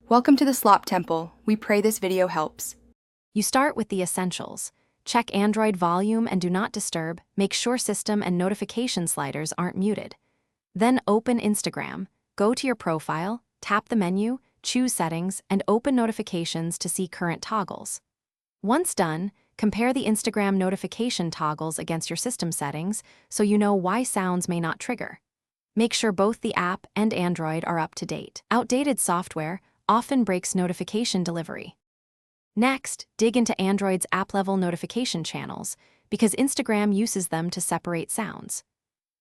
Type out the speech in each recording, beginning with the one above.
Welcome to the Slop Temple. We pray this video helps. You start with the essentials. Check Android volume and do not disturb. Make sure system and notification sliders aren't muted. Then open Instagram. Go to your profile, tap the menu, choose settings, and open notifications to see current toggles. Once done, compare the Instagram notification toggles against your system settings so you know why sounds may not trigger. Make sure both the app and Android are up to date. Outdated software often breaks notification delivery. Next, dig into Android's app-level notification channels because Instagram uses them to separate sounds.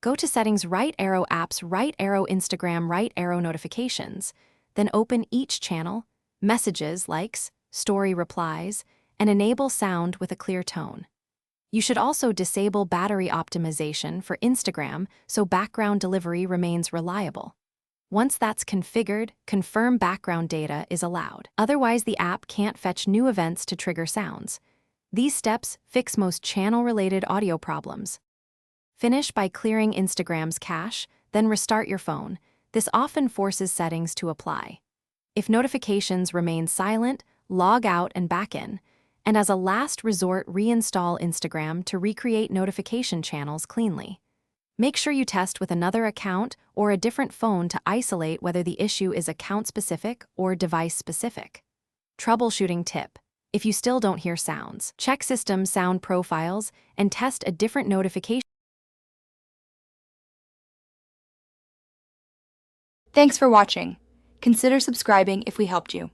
Go to Settings, right arrow Apps, right arrow Instagram, right arrow Notifications, then open each channel, Messages, Likes, Story Replies, and enable sound with a clear tone. You should also disable battery optimization for Instagram so background delivery remains reliable. Once that's configured, confirm background data is allowed. Otherwise, the app can't fetch new events to trigger sounds. These steps fix most channel-related audio problems. Finish by clearing Instagram's cache, then restart your phone. This often forces settings to apply. If notifications remain silent, log out and back in. And as a last resort, reinstall Instagram to recreate notification channels cleanly. Make sure you test with another account or a different phone to isolate whether the issue is account-specific or device-specific. Troubleshooting tip: if you still don't hear sounds, check system sound profiles and test a different notification. Thanks for watching. Consider subscribing if we helped you.